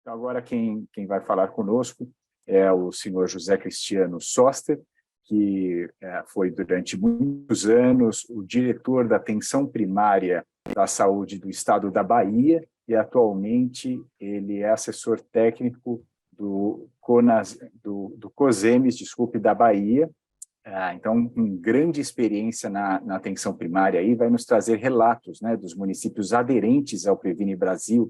Então, agora quem vai falar conosco é o senhor José Cristiano Soster, que foi durante muitos anos o diretor da atenção primária da saúde do estado da Bahia e atualmente ele é assessor técnico do COSEMES, da Bahia. Então, com grande experiência na atenção primária, aí vai nos trazer relatos, né, dos municípios aderentes ao Previne Brasil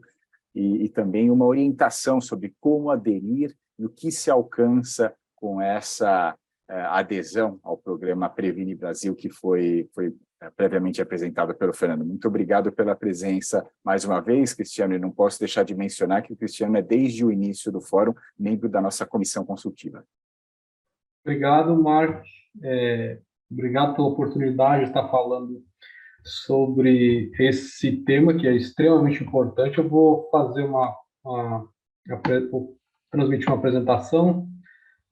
e também uma orientação sobre como aderir e o que se alcança com essa adesão ao programa Previne Brasil, que foi previamente apresentado pelo Fernando. Muito obrigado pela presença mais uma vez, Cristiano, e não posso deixar de mencionar que o Cristiano é, desde o início do fórum, membro da nossa comissão consultiva. Obrigado, Mark. Obrigado pela oportunidade de estar falando sobre esse tema, que é extremamente importante. Eu vou fazer vou transmitir uma apresentação.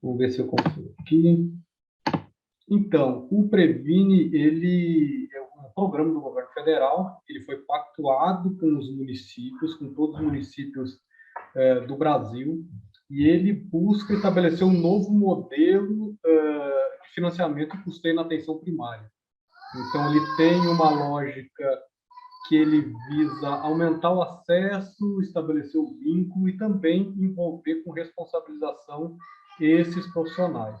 Vamos ver se eu consigo aqui. Então, o Previne, ele é um programa do governo federal, ele foi pactuado com os municípios, com todos os municípios do Brasil, e ele busca estabelecer um novo modelo de financiamento e custeio na atenção primária. Então, ele tem uma lógica que ele visa aumentar o acesso, estabelecer o vínculo e também envolver com responsabilização esses profissionais.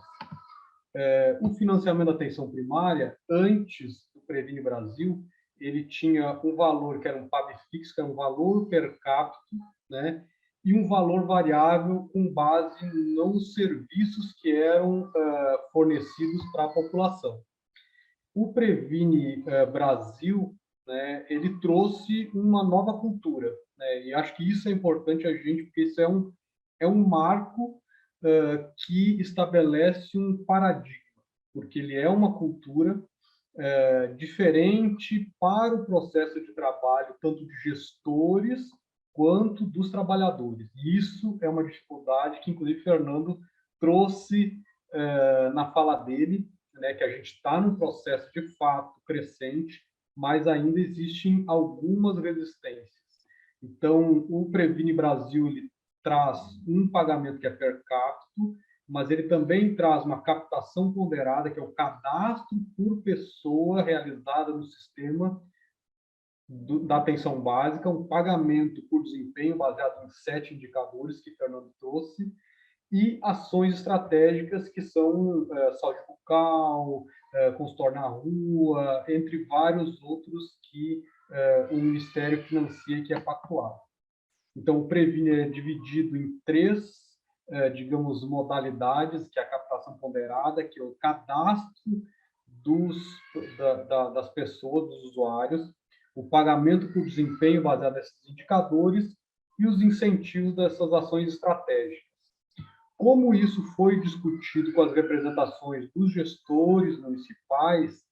O financiamento da atenção primária, antes do Previne Brasil, ele tinha um valor que era um PAB fixo, que era um valor per capita, né, e um valor variável com base nos serviços que eram fornecidos para a população. O Previne Brasil, né, ele trouxe uma nova cultura, né, e acho que isso é importante a gente, porque isso é um marco que estabelece um paradigma, porque ele é uma cultura diferente para o processo de trabalho, tanto de gestores quanto dos trabalhadores. E isso é uma dificuldade que, inclusive, Fernando trouxe na fala dele, né, que a gente está num processo de fato crescente, mas ainda existem algumas resistências. Então, o Previne Brasil ele traz um pagamento que é per capita, mas ele também traz uma captação ponderada, que é o cadastro por pessoa realizada no sistema da atenção básica, um pagamento por desempenho baseado em 7 indicadores que Fernando trouxe, e ações estratégicas que são saúde bucal, consultório na rua, entre vários outros que o Ministério financia e que é pactuado. Então, o Previne é dividido em 3, digamos, modalidades, que é a captação ponderada, que é o cadastro das pessoas, dos usuários, o pagamento por desempenho baseado nesses indicadores e os incentivos dessas ações estratégicas. Como isso foi discutido com as representações dos gestores municipais,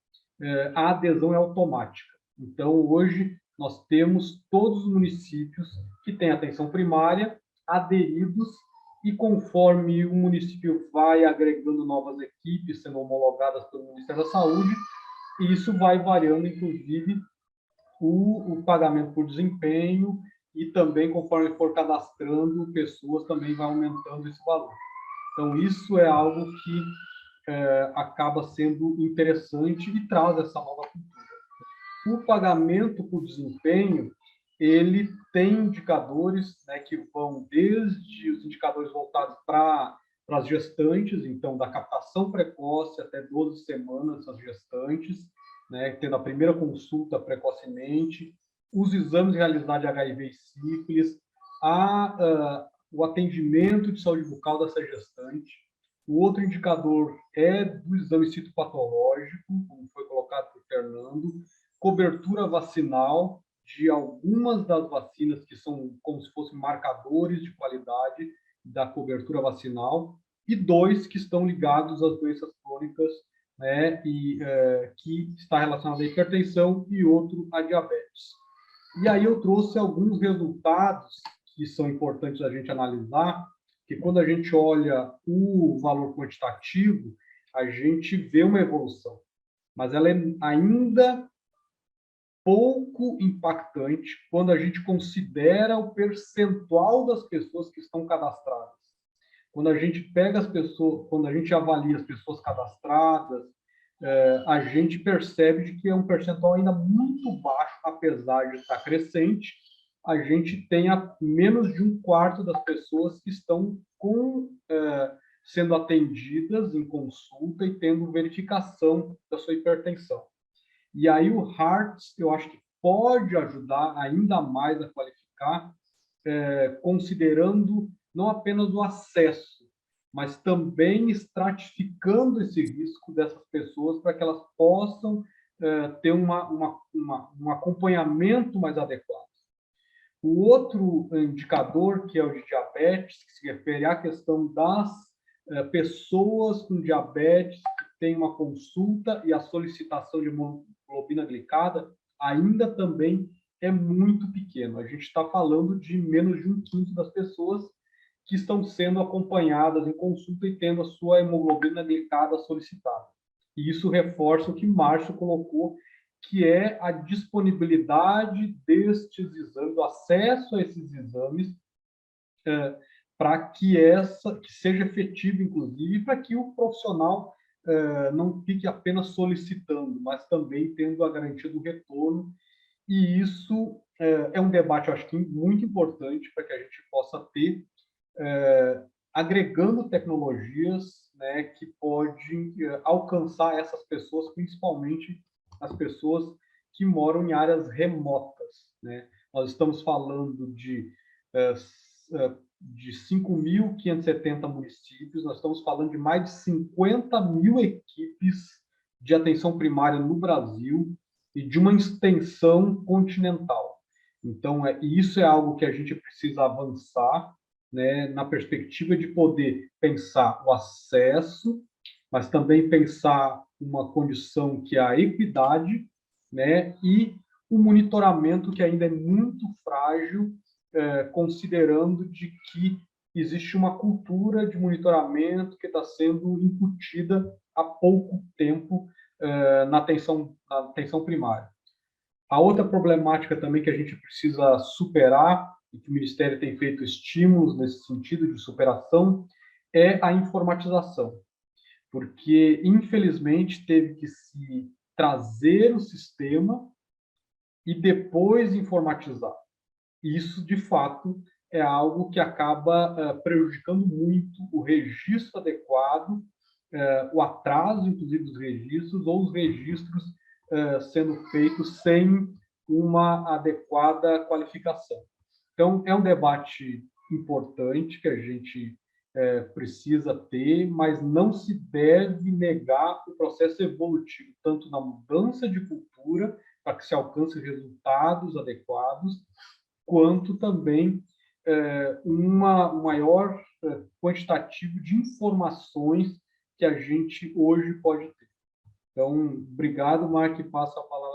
a adesão é automática. Então, hoje, nós temos todos os municípios que têm atenção primária aderidos e conforme o município vai agregando novas equipes, sendo homologadas pelo Ministério da Saúde, isso vai variando, inclusive, o pagamento por desempenho e também, conforme for cadastrando pessoas, também vai aumentando esse valor. Então, isso é algo que acaba sendo interessante e traz essa nova cultura. O pagamento por desempenho, ele tem indicadores, né, que vão desde os indicadores voltados para as gestantes, então, da captação precoce até 12 semanas, as gestantes, né, tendo a primeira consulta precocemente, os exames realizados de HIV e sífilis, o atendimento de saúde bucal dessa gestante. O outro indicador é do exame citopatológico, como foi colocado por Fernando, cobertura vacinal de algumas das vacinas que são como se fossem marcadores de qualidade da cobertura vacinal, e 2 que estão ligados às doenças crônicas, né, que está relacionado à hipertensão e outro à diabetes. E aí eu trouxe alguns resultados que são importantes a gente analisar, que quando a gente olha o valor quantitativo, a gente vê uma evolução, mas ela é ainda pouco impactante quando a gente considera o percentual das pessoas que estão cadastradas. Quando a gente pega as pessoas, quando a gente avalia as pessoas cadastradas, a gente percebe de que é um percentual ainda muito baixo, apesar de estar crescente. A gente tem menos de um quarto das pessoas que estão sendo atendidas em consulta e tendo verificação da sua hipertensão. E aí o Hearts, eu acho que pode ajudar ainda mais a qualificar, considerando não apenas o acesso, mas também estratificando esse risco dessas pessoas para que elas possam ter um acompanhamento mais adequado. O outro indicador, que é o de diabetes, que se refere à questão das pessoas com diabetes que têm uma consulta e a solicitação de hemoglobina glicada, ainda também é muito pequeno. A gente está falando de menos de 1/5 das pessoas que estão sendo acompanhadas em consulta e tendo a sua hemoglobina glicada solicitada. E isso reforça o que Márcio colocou, que é a disponibilidade destes exames, o acesso a esses exames, para que seja efetivo, inclusive, para que o profissional não fique apenas solicitando, mas também tendo a garantia do retorno. E isso é um debate, eu acho que muito importante para que a gente possa ter, agregando tecnologias, né, que podem alcançar essas pessoas, principalmente as pessoas que moram em áreas remotas, né? Nós estamos falando de 5.570 municípios, nós estamos falando de mais de 50 mil equipes de atenção primária no Brasil e de uma extensão continental. Então, isso é algo que a gente precisa avançar, né, na perspectiva de poder pensar o acesso, mas também pensar uma condição que é a equidade, né, e o monitoramento, que ainda é muito frágil, considerando de que existe uma cultura de monitoramento que está sendo incutida há pouco tempo na atenção primária. A outra problemática também que a gente precisa superar, e que o Ministério tem feito estímulos nesse sentido de superação, é a informatização. Porque, infelizmente, teve que se trazer o sistema e depois informatizar. Isso, de fato, é algo que acaba prejudicando muito o registro adequado, o atraso, inclusive, dos registros, ou os registros sendo feitos sem uma adequada qualificação. Então, é um debate importante que a gente precisa ter, mas não se deve negar o processo evolutivo, tanto na mudança de cultura, para que se alcance resultados adequados, quanto também uma maior quantitativo de informações que a gente hoje pode ter. Então, obrigado, Mark, e passo a palavra.